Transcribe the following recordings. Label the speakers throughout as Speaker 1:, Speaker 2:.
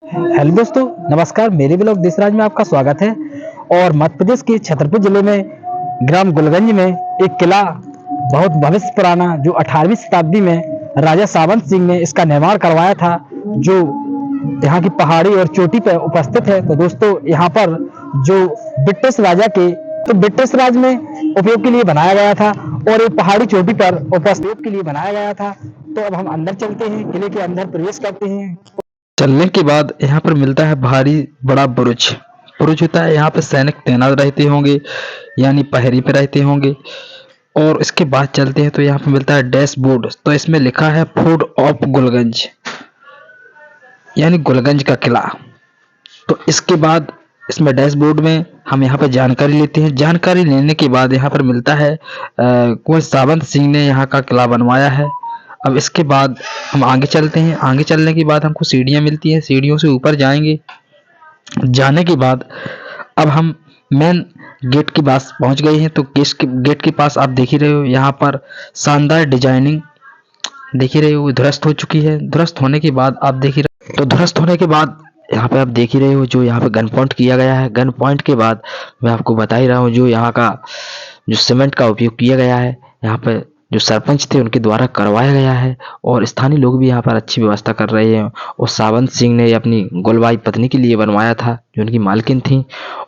Speaker 1: Hello दोस्तों, नमस्कार। मेरे ब्लॉग देशराज में आपका स्वागत है। और मध्य प्रदेश के छतरपुर जिले में ग्राम गुलगंज में एक किला बहुत भविष्य पुराना, जो 18वीं शताब्दी में राजा सावंत सिंह ने इसका निर्माण करवाया था, जो यहाँ की पहाड़ी और चोटी पर उपस्थित है। तो दोस्तों, यहाँ पर जो ब्रिटिश राजा के तो ब्रिटिश राज में उपयोग के लिए बनाया गया था और एक पहाड़ी चोटी पर उपयोग के लिए बनाया गया था। तो अब हम अंदर चलते हैं, किले के अंदर प्रवेश करते हैं। चलने के बाद यहाँ पर मिलता है भारी बड़ा बुरुज। बुरुज होता है, यहाँ पे सैनिक तैनात रहते होंगे, यानी पहरे पे रहते होंगे। और इसके बाद चलते हैं तो यहाँ पे मिलता है डैशबोर्ड। तो इसमें लिखा है फोर्ट ऑफ गुलगंज, यानी गुलगंज का किला। तो इसके बाद इसमें डैशबोर्ड में हम यहाँ पे जानकारी लेते हैं। जानकारी लेने के बाद यहाँ पर मिलता है कुंवर सावंत सिंह ने यहाँ का किला बनवाया है। अब इसके बाद हम आगे चलते हैं। आगे चलने के बाद हमको सीढ़ियाँ मिलती हैं, सीढ़ियों से ऊपर जाएंगे। जाने के बाद अब हम मेन गेट के पास पहुंच गए हैं। तो गेट के पास आप देख ही रहे हो, यहाँ पर शानदार डिजाइनिंग देख ही रहे हो, ध्वस्त हो चुकी है। ध्वस्त होने के बाद आप देख ही रहे हो, तो ध्वस्त होने के बाद यहाँ पे आप देख ही रहे हो जो यहाँ पे गन पॉइंट किया गया है। गन पॉइंट के बाद मैं आपको बता ही रहा हूँ, जो यहाँ का जो सीमेंट का उपयोग किया गया है, यहाँ पे जो सरपंच थे उनके द्वारा करवाया गया है। और स्थानीय लोग भी यहाँ पर अच्छी व्यवस्था कर रहे हैं। और सावंत सिंह ने अपनी गोलबाई पत्नी के लिए बनवाया था, जो उनकी मालकिन थी।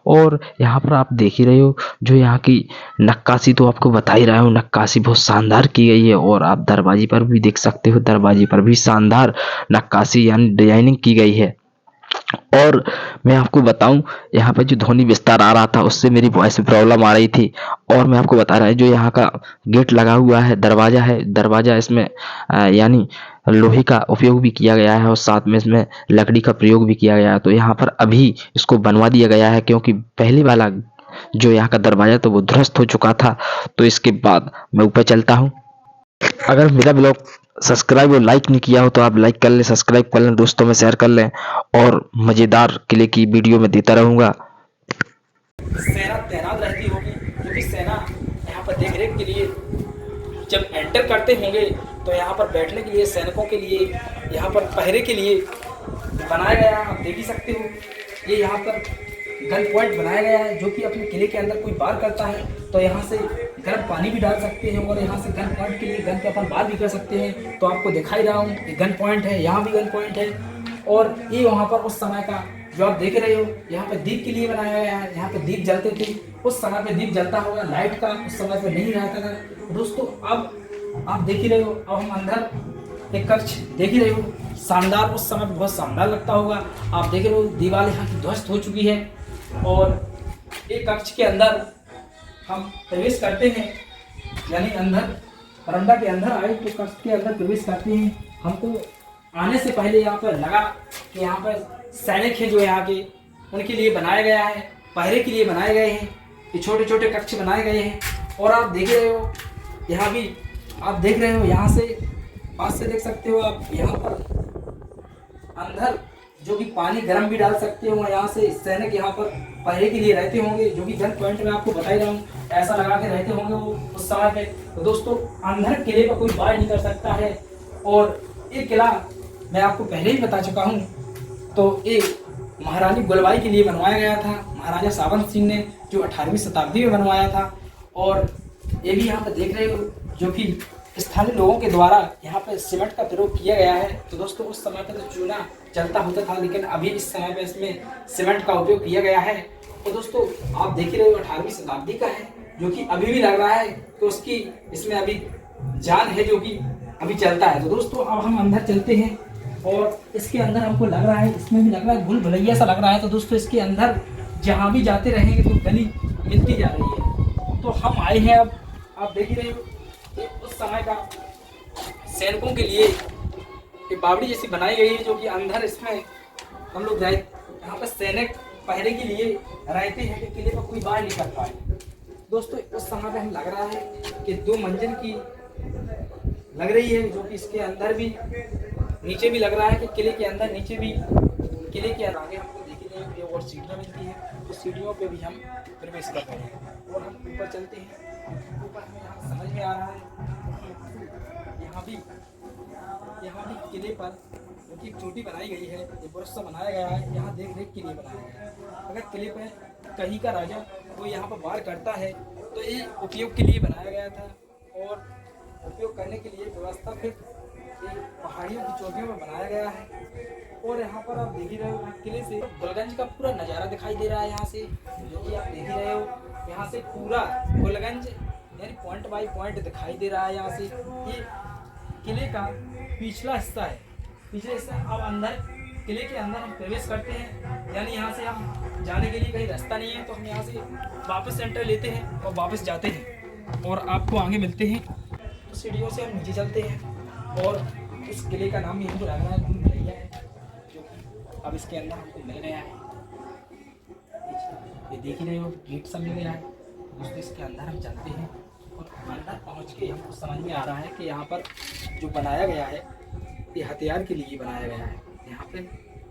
Speaker 1: और यहाँ पर आप देख ही रहे हो, जो यहाँ की नक्काशी तो आपको बता ही रहा हूँ, नक्काशी बहुत शानदार की गई है। और आप दरवाजे पर भी देख सकते हो, दरवाजे पर भी शानदार नक्काशी यानी डिजाइनिंग की गई है। और मैं आपको बताऊं, यहाँ पे जो ध्वनि विस्तार आ रहा था उससे मेरी वॉइस में प्रॉब्लम आ रही थी। और मैं आपको बता रहा है, जो यहाँ का गेट लगा हुआ है, दरवाजा है, दरवाजा इसमें यानी लोहे का उपयोग भी किया गया है और साथ में इसमें लकड़ी का प्रयोग भी किया गया है। तो यहाँ पर अभी इसको बनवा दिया गया है, क्योंकि पहले वाला जो यहाँ का दरवाजा तो वो ध्वस्त हो चुका था। तो इसके बाद मैं ऊपर चलता हूँ। अगर मेरा ब्लॉग सब्सक्राइब और लाइक नहीं किया हो तो आप लाइक कर लें, सब्सक्राइब कर लें, दोस्तों में शेयर कर लें। और मज़ेदार किले की वीडियो में देता रहूँगा।
Speaker 2: सेना तैनात रहती होगी, क्योंकि सेना यहाँ पर देख रेख के लिए जब एंटर करते होंगे तो यहाँ पर बैठने के लिए, सैनिकों के लिए, यहाँ पर पहरे के लिए बनाया गया है। आप देख ही सकते हो, ये यहाँ पर गन पॉइंट बनाया गया है, जो कि अपने किले के अंदर कोई वार करता है तो यहाँ से गर्म पानी भी डाल सकते हैं और यहाँ से गन पॉइंट के लिए गन पे अपन वार भी कर सकते हैं। तो आपको दिखाई रहा हूँ कि गन पॉइंट है, यहाँ भी गन पॉइंट है। और ये वहाँ पर उस समय का जो आप देख रहे हो, यहाँ पे दीप के लिए बनाया गया है। यहाँ पे दीप जलते थे, उस समय पे दीप जलता होगा, लाइट का उस समय पे नहीं रहता था। दोस्तों, अब आप देख ही रहे हो, अब हम अंदर एक कक्ष देख ही रहे हो, शानदार, उस समय पे बहुत शानदार लगता होगा। आप देख रहे हो, दीवार यहाँ की ध्वस्त हो चुकी है। और एक कक्ष के अंदर हम प्रवेश करते हैं, यानी अंदर बरामदा के अंदर आए तो कक्ष के अंदर प्रवेश करते हैं। हमको आने से पहले यहाँ पर लगा कि यहाँ पर सैनिक है जो यहाँ के, उनके लिए बनाया गया है, पहरे के लिए बनाए गए हैं। ये छोटे छोटे कक्ष बनाए गए हैं। और आप देख रहे हो, यहाँ भी आप देख रहे हो, यहाँ से पास से देख सकते हो आप, यहाँ पर अंदर जो कि पानी गर्म भी डाल सकते हो। यहाँ से सैनिक यहाँ पर पहरे के लिए रहते होंगे, जो कि गन पॉइंट में आपको बता ही रहा हूँ, ऐसा लगा के रहते होंगे वो उस समय पे। तो दोस्तों, अंदर किले पर कोई वार नहीं कर सकता है। और ये किला मैं आपको पहले ही बता चुका हूँ, तो ये महारानी गुलबाई के लिए बनवाया गया था, महाराजा सावंत सिंह ने, जो 18वीं शताब्दी में बनवाया था। और ये भी यहाँ पर देख रहे हो, जो कि स्थानीय लोगों के द्वारा यहाँ पे सीमेंट का प्रयोग किया गया है। तो दोस्तों, उस समय पर तो चूना जलता होता था, लेकिन अभी इस समय पे इसमें सीमेंट का उपयोग किया गया है। तो दोस्तों, आप देख रहे हो, 18वीं शताब्दी का है, जो कि अभी भी लग रहा है कि उसकी इसमें अभी जान है, जो कि अभी चलता है। तो दोस्तों, अब हम अंदर चलते हैं। और इसके अंदर हमको लग रहा है, इसमें भी लग रहा है भूल भुलैया सा लग रहा है। तो दोस्तों, इसके अंदर जहाँ भी जाते रहेंगे तो गली मिलती जा रही है। तो हम आए हैं, अब आप देख ही रहे हो, उस समय का सैनिकों के लिए एक बावड़ी जैसी बनाई गई है, जो कि अंदर इसमें हम लोग गए, यहाँ पर सैनिक पहरे के लिए रहते हैं कि किले पर कोई वार नहीं कर पाए। दोस्तों, उस समय पे हम लग रहा है कि 2 मंजिल की लग रही है, जो कि इसके अंदर भी, नीचे भी लग रहा है कि किले के अंदर, नीचे भी किले के आगे हमको देखने के लिए और सीढ़ियाँ मिलती है। तो सीढ़ियों पे भी हम प्रवेश कर रहे हैं और हम ऊपर चलते हैं। ऊपर हमें यहाँ समझ में आ रहा है, यहाँ भी किले पर क्योंकि एक चोटी बनाई गई है, ये बुरुज से बनाया गया है, यहाँ देख रेख के लिए बनाया गया है। अगर किले पे कहीं का राजा वो यहाँ पर वार करता है तो ये उपयोग के लिए बनाया गया था, और उपयोग करने के लिए व्यवस्था फिर ये पहाड़ियों की चोटियों पर बनाया गया है। और यहाँ पर आप देख ही रहे हो किले से गुलगंज का पूरा नज़ारा दिखाई दे रहा है यहाँ से, जो कि आप देख ही रहे हो। यहाँ से पूरा गुलगंज यानी पॉइंट बाई पॉइंट दिखाई दे रहा है। यहाँ से ये किले का पिछला हिस्सा है, पिछले हिस्सा। अब अंदर किले के अंदर हम प्रवेश करते हैं, यानी यहाँ से हम जाने के लिए कहीं रास्ता नहीं है, तो हम यहाँ से वापस एंटर लेते हैं और वापस जाते हैं और आपको आगे मिलते हैं। तो सीढ़ियों से हम नीचे चलते हैं और इस किले का नाम भी हमको लग रहा है भूल भुलैया है, जो कि अब इसके अंदर हमको मिल गया है। ये देख ही रहे हो गेट सब मिल गया है। दोस्तों इसके अंदर हम चलते हैं और अंदर पहुँच के हमको समझ में आ रहा है कि यहाँ पर जो बनाया गया है ये हथियार के लिए बनाया गया है। यहाँ पे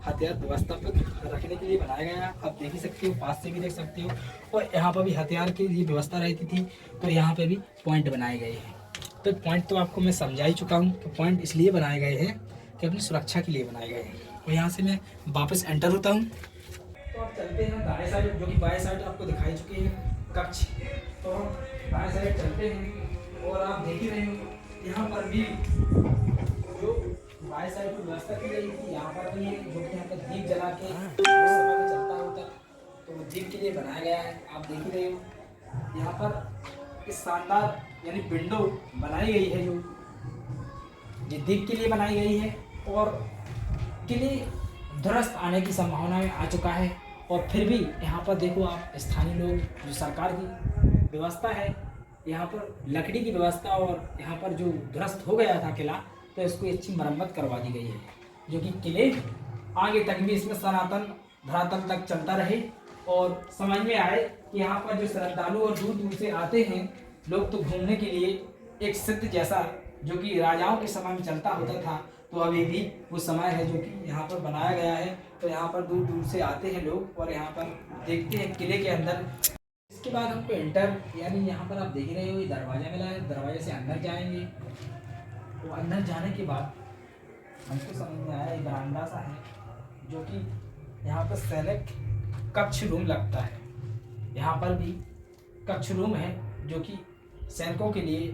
Speaker 2: हथियार व्यवस्था पे रखने के लिए बनाया गया है। आप देख ही सकते हो, पास से भी देख सकते हो। और यहाँ पर भी हथियार के लिए व्यवस्था रहती थी, तो यहाँ पे भी पॉइंट बनाए गए हैं। तो पॉइंट तो आपको मैं समझा ही चुका हूँ कि पॉइंट इसलिए बनाए गए हैं कि अपनी सुरक्षा के लिए बनाए गए हैं। और यहाँ से मैं वापस एंटर होता हूँ। तो आप चलते हैं दाएं साइड, जो कि बाएं साइड आपको दिखाई चुके हैं कक्ष। तो हम दाएं साइड चलते हैं और आप देख ही रहे हो यहाँ पर भी जो बाएं साइड की व्यवस्था की गई थी, यहाँ पर भी जो कि यहाँ पर दीप जला के उस समय में चलता होता, तो वो दीप के लिए बनाया गया है। आप देख ही रहे हो यहाँ पर इस शानदार यानी विंडो बनाई गई है, जो ये दीप के लिए बनाई गई है। और किले ध्वस्त आने की संभावना में आ चुका है, और फिर भी यहाँ पर देखो आप स्थानीय लोग, जो सरकार की व्यवस्था है यहाँ पर लकड़ी की व्यवस्था, और यहाँ पर जो ध्वस्त हो गया था किला, तो इसको अच्छी मरम्मत करवा दी गई है, जो कि किले आगे तक भी इसमें सनातन धरातल तक चलता रहे। और समझ में आए कि यहाँ पर जो श्रद्धालु और दूर दूर से आते हैं लोग, तो घूमने के लिए एक सिद्ध जैसा जो कि राजाओं के समय में चलता होता था, तो अभी भी वो समय है जो कि यहाँ पर बनाया गया है। तो यहाँ पर दूर दूर से आते हैं लोग और यहाँ पर देखते हैं किले के अंदर। इसके बाद हमको एंटर यानी यहाँ पर आप देख रहे हो ये दरवाज़ा मिला है, दरवाजे से अंदर जाएंगे। तो अंदर जाने के बाद हमको समझ में आया ये बरामदा सा है, जो कि यहाँ पर सैनिक कक्ष रूम लगता है। यहाँ पर भी कक्ष रूम है, जो कि सैनिकों के लिए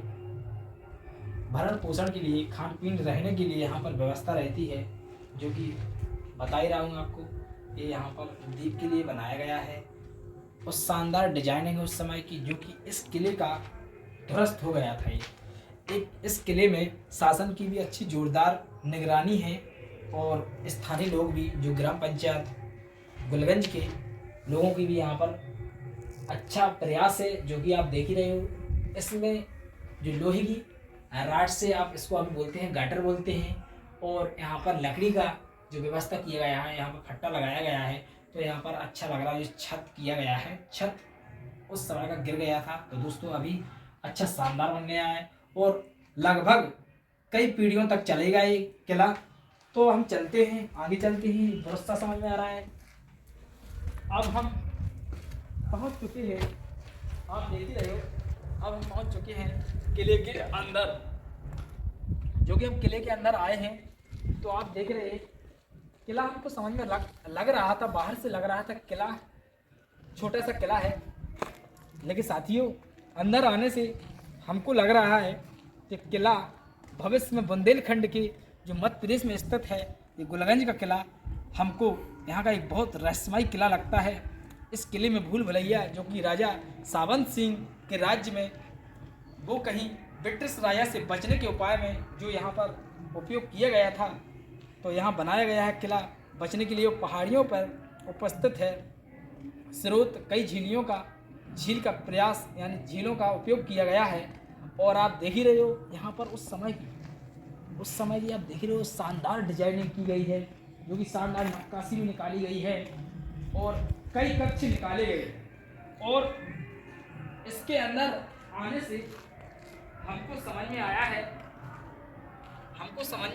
Speaker 2: भरण पोषण के लिए, खान पीन रहने के लिए यहाँ पर व्यवस्था रहती है, जो कि बता ही रहा हूँ आपको। ये यहाँ पर दीप के लिए बनाया गया है और शानदार डिजाइनिंग है उस समय की, जो कि इस किले का ध्वस्त हो गया था। ये इस किले में शासन की भी अच्छी जोरदार निगरानी है, और स्थानीय लोग भी, जो ग्राम पंचायत गुलगंज के लोगों की भी यहाँ पर अच्छा प्रयास है, जो कि आप देख ही रहे हो। इसमें जो लोहे की राड से, आप इसको अभी बोलते हैं गाटर बोलते हैं, और यहाँ पर लकड़ी का जो व्यवस्था किया गया है, यहाँ पर फट्टा लगाया गया है, तो यहाँ पर अच्छा लग रहा है। जो छत किया गया है, छत उस समय का गिर गया था, तो दोस्तों अभी अच्छा शानदार बन गया है और लगभग कई पीढ़ियों तक चलेगा ये किला। तो हम चलते हैं, आगे चलते हैं, व्यवस्था समझ में आ रहा है। अब हम पहुंच चुके हैं, आप देख ही रहे हो, अब हम पहुंच चुके हैं किले के अंदर, जो कि हम किले के अंदर आए हैं। तो आप देख रहे हैं किला हमको समझ में लग रहा था, बाहर से लग रहा था किला छोटा सा किला है, लेकिन साथियों अंदर आने से हमको लग रहा है कि किला भविष्य में बुंदेलखंड के जो मध्य प्रदेश में स्थित है, ये गुलगंज का किला हमको यहाँ का एक बहुत रहस्यमय किला लगता है। इस किले में भूल भुलैया, जो कि राजा सावंत सिंह के राज्य में, वो कहीं ब्रिटिश राजा से बचने के उपाय में जो यहाँ पर उपयोग किया गया था, तो यहाँ बनाया गया है किला बचने के लिए। पहाड़ियों पर उपस्थित है स्रोत, कई झील का प्रयास यानी झीलों का उपयोग किया गया है। और आप देख ही रहे हो यहाँ पर उस समय की आप देख रहे हो शानदार डिजाइनिंग की गई है, जो कि शानदार नक्काशी भी निकाली गई है और कई कक्ष निकाले गए। और इसके अंदर आने से हमको समझ में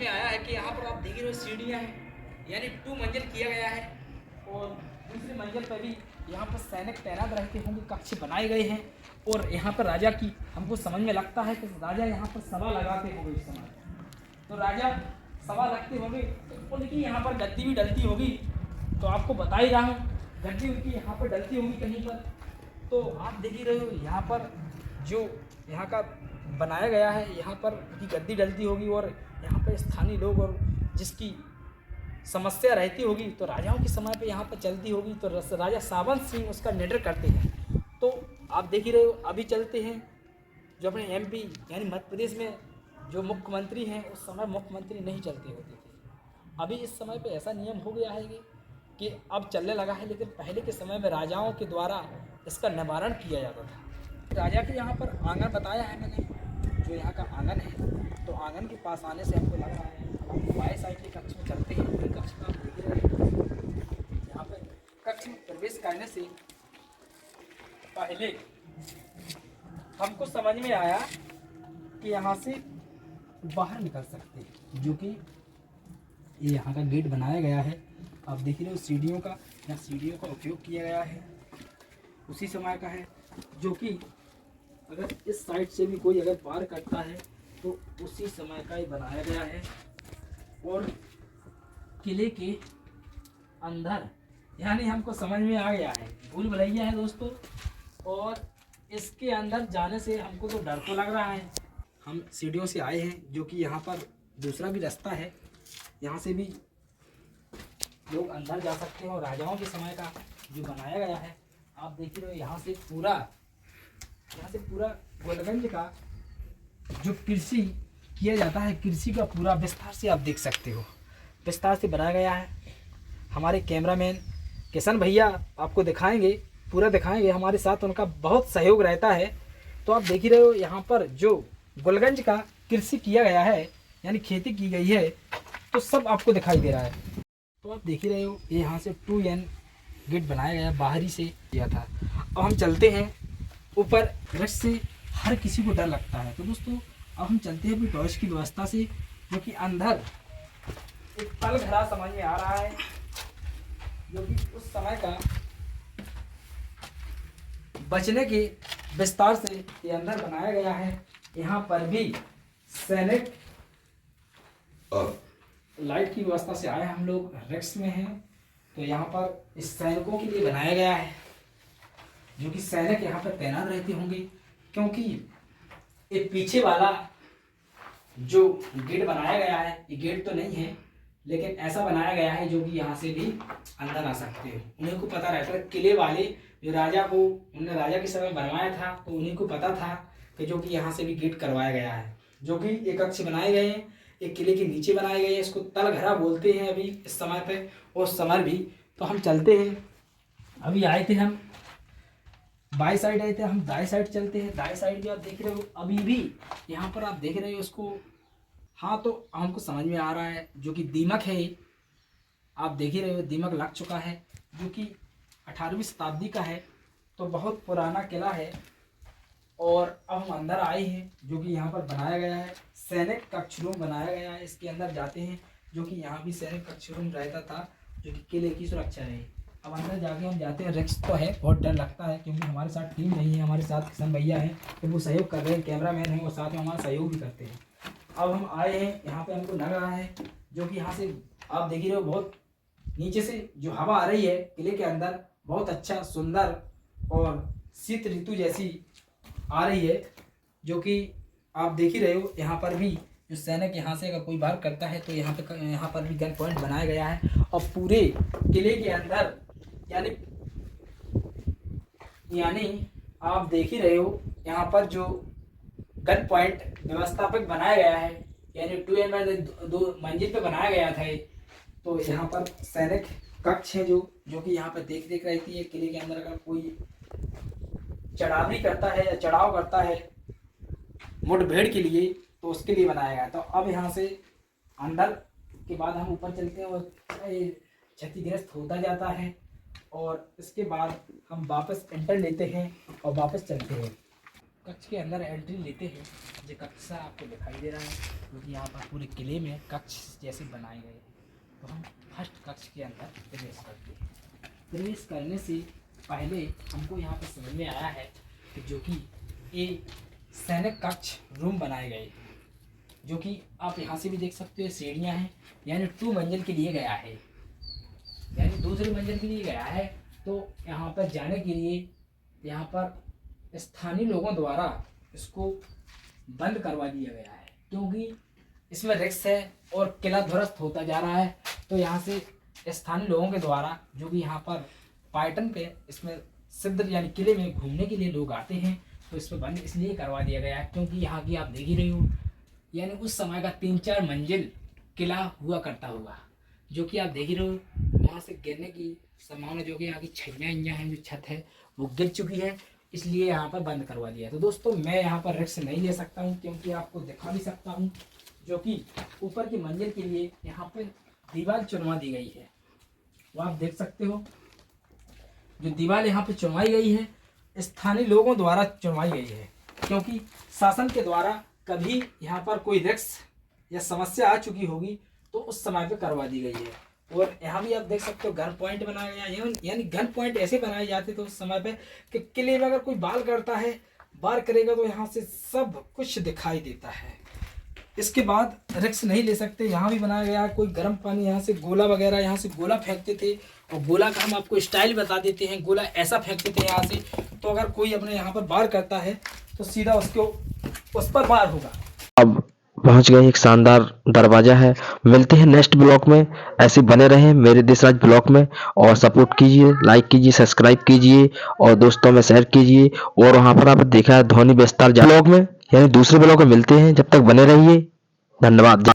Speaker 2: आया है कि यहाँ पर आप देख रहे हो सीढ़ियाँ हैं, यानी 2 मंजिल किया गया है, और दूसरी मंजिल पर भी यहाँ पर सैनिक तैनात रहते होंगे, कक्ष बनाए गए हैं। और यहाँ पर राजा की हमको समझ में लगता है कि राजा यहाँ पर सभा लगाते होंगे इस समय। तो राजा सवाल रखते होंगे तो उनकी यहाँ पर गद्दी भी डलती होगी। तो आपको बता ही रहा हूँ, गद्दी उनकी यहाँ पर डलती होगी कहीं पर। तो आप देख ही रहे हो यहाँ पर जो यहाँ का बनाया गया है, यहाँ पर उनकी गद्दी डलती होगी और यहाँ पर स्थानीय लोग और जिसकी समस्या रहती होगी तो राजाओं के समय पे यहाँ पर चलती होगी, तो राजा सावंत सिंह उसका निडर करते हैं। तो आप देख ही रहे हो, अभी चलते हैं जो अपने एमपी यानी मध्य प्रदेश में जो मुख्यमंत्री हैं, उस समय मुख्यमंत्री नहीं चलते होते थे। अभी इस समय पे ऐसा नियम हो गया है कि अब चलने लगा है, लेकिन पहले के समय में राजाओं के द्वारा इसका निवारण किया जाता था। राजा के यहाँ पर आंगन बताया है मैंने, जो यहाँ का आंगन है, तो आंगन के पास आने से हमको लग रहा है हम बाएं साइड के कक्ष में चलते हैं। पूरे कक्ष में आप देख रहे हैं, यहाँ पर कक्ष में प्रवेश करने से पहले हमको समझ में आया कि यहाँ से बाहर निकल सकते हैं, जो कि ये यहाँ का गेट बनाया गया है। आप देख रहे हो सीढ़ियों का, यहाँ सीढ़ियों का उपयोग किया गया है, उसी समय का है, जो कि अगर इस साइड से भी कोई अगर पार करता है तो उसी समय का ही बनाया गया है। और किले के अंदर यानी हमको समझ में आ गया है, भूल भुलैया है दोस्तों, और इसके अंदर जाने से हमको तो डर तो लग रहा है। हम सीढ़ियों से आए हैं, जो कि यहाँ पर दूसरा भी रास्ता है, यहाँ से भी लोग अंदर जा सकते हैं। और राजाओं के समय का जो बनाया गया है, आप देख रहे हो, यहाँ से पूरा गोलगंज का जो कृषि किया जाता है, कृषि का पूरा विस्तार से आप देख सकते हो, विस्तार से बनाया गया है। हमारे कैमरामैन किशन भैया आपको दिखाएंगे, पूरा दिखाएंगे, हमारे साथ उनका बहुत सहयोग रहता है। तो आप देख ही रहे हो, यहाँ पर जो गोलगंज का कृषि किया गया है यानी खेती की गई है, तो सब आपको दिखाई दे रहा है। तो आप देख ही रहे हो, ये यहाँ से 2N गेट बनाया गया, बाहरी से किया था। अब हम चलते हैं ऊपर, रश से हर किसी को डर लगता है। तो दोस्तों अब हम चलते हैं अपनी टॉर्च की व्यवस्था से, जो कि अंदर एक तल घरा समझ में आ रहा है, जो कि उस समय का बचने के विस्तार से ये अंदर बनाया गया है। यहाँ पर भी सैनिक लाइट की व्यवस्था से आए हम लोग, रेक्स में हैं। तो यहाँ पर इस सैनिकों के लिए बनाया गया है, जो कि सैनिक यहाँ पर तैनात रहते होंगे, क्योंकि ये पीछे वाला जो गेट बनाया गया है, ये गेट तो नहीं है, लेकिन ऐसा बनाया गया है जो कि यहाँ से भी अंदर आ सकते हो। उन्हीं को पता रहता है, किले वाले जो उन्होंने राजा के समय बनवाया था, तो उन्हीं को पता था कि जो कि यहाँ से भी गेट करवाया गया है, जो कि एक कक्ष बनाए गए हैं, एक किले के नीचे बनाए गए हैं। इसको तलघरा बोलते हैं अभी इस समय पे, उस समय भी। तो हम चलते हैं, अभी आए थे हम बाई साइड आए थे, हम दाएं साइड चलते हैं। दाएं साइड भी आप देख रहे हो, अभी भी यहाँ पर आप देख रहे हो इसको। हाँ, तो हमको समझ में आ रहा है, जो कि दीमक है, आप देख ही रहे हो, दीमक लग चुका है, जो कि 18वीं शताब्दी का है। तो बहुत पुराना किला है। और अब हम अंदर आए हैं, जो कि यहाँ पर बनाया गया है, सैनिक कक्ष रूम बनाया गया है। इसके अंदर जाते हैं, जो कि यहाँ भी सैनिक कक्ष रूम रहता था, जो कि किले की सुरक्षा रही। अब अंदर जाके हम जाते हैं, रिस्क तो है, बहुत डर लगता है, क्योंकि हमारे साथ टीम नहीं है, हमारे साथ किशन भैया हैं, तो वो सहयोग कर रहे हैं, कैमरामैन हैं, और साथ में हमारा सहयोग भी करते हैं। अब हम आए हैं, यहाँ पे हमको लग रहा है, जो कि यहाँ से आप देख रहे हो, बहुत नीचे से जो हवा आ रही है किले के अंदर, बहुत अच्छा सुंदर और शीत ऋतु जैसी आ रही है, जो कि आप देख ही रहे हो। यहाँ पर भी जो सैनिक यहाँ से अगर कोई बार करता है, तो यहाँ पर भी गन पॉइंट बनाया गया है। और पूरे किले के अंदर यानी आप देख ही रहे हो, यहाँ पर जो गन पॉइंट व्यवस्थापक बनाया गया है, यानी 2N 2 मंजिल पे बनाया गया था। तो यहाँ पर सैनिक कक्ष है, जो कि यहाँ पर देख रहती है। किले के अंदर अगर कोई चढ़ावनी करता है या चढ़ाव करता है मुठभेड़ के लिए, तो उसके लिए बनाया गया। तो अब यहाँ से अंदर के बाद हम ऊपर चलते हैं, और क्षतिग्रस्त होता जाता है, और इसके बाद हम वापस एंटर लेते हैं और वापस चलते हैं। कक्ष के अंदर एंट्री लेते हैं, जो कक्ष आपको दिखाई दे रहा है, क्योंकि यहाँ पर पूरे किले में कक्ष जैसे बनाए गए हैं। तो हम फर्स्ट कक्ष के अंदर प्रवेश करते हैं। प्रवेश करने से पहले हमको यहाँ पर समझ में आया है कि जो कि ये सैनिक कक्ष रूम बनाए गए हैं। जो कि आप यहाँ से भी देख सकते हो सीढ़ियाँ हैं, यानी 2 मंजिल के लिए गया है, यानी दूसरी मंजिल के लिए गया है। तो यहाँ पर जाने के लिए यहाँ पर स्थानीय लोगों द्वारा इसको बंद करवा दिया गया है, क्योंकि इसमें रिस्क है और किला ध्वस्त होता जा रहा है। तो यहाँ से स्थानीय लोगों के द्वारा, जो कि यहाँ पर पर्यटन पे इसमें सिद्ध यानी किले में घूमने के लिए लोग आते हैं, तो इसमें बंद इसलिए करवा दिया गया है क्योंकि यहाँ की आप देख ही रही हो, यानी उस समय का 3-4 मंजिल किला हुआ करता होगा, जो कि आप देख ही रहे हो। वहाँ से गिरने की संभावना, जो कि यहाँ की छैया हैं, जो छत है वो गिर चुकी है, इसलिए यहाँ पर बंद करवा दिया। तो दोस्तों मैं यहाँ पर रिस्क नहीं ले सकता हूँ, क्योंकि आपको दिखा भी सकता हूँ, जो कि ऊपर की मंजिल के लिए यहाँ पर दीवार चुनवा दी गई है। वो आप देख सकते हो, जो दीवार यहाँ पे चुनवाई गई है स्थानीय लोगों द्वारा चुनवाई गई है, क्योंकि शासन के द्वारा कभी यहाँ पर कोई रिस्क या समस्या आ चुकी होगी तो उस समय पे करवा दी गई है। और यहाँ भी आप देख सकते हो गन पॉइंट बनाया गया है, यानी गन पॉइंट ऐसे बनाए जाते थे उस समय पे कि किले में अगर कोई वार करेगा तो यहाँ से सब कुछ दिखाई देता है। इसके बाद रिस्क नहीं ले सकते। यहाँ भी बनाया गया है कोई गर्म पानी, यहाँ से गोला वगैरह, यहाँ से गोला फेंकते थे, और गोला का हम आपको स्टाइल बता देते हैं। गोला ऐसा फेंकते थे यहाँ से, तो अगर कोई अपने यहाँ पर वार करता है तो सीधा उस पर वार होगा।
Speaker 3: अब पहुंच गए, एक शानदार दरवाजा है। मिलते हैं नेक्स्ट ब्लॉग में। ऐसे बने रहें मेरे देशराज ब्लॉग में, और सपोर्ट कीजिए, लाइक कीजिए, सब्सक्राइब कीजिए और दोस्तों में शेयर कीजिए। और वहां पर आप देखा है धोनी विस्तार ब्लॉग में, यानी दूसरे ब्लॉग में मिलते हैं। जब तक बने रहिए, धन्यवाद।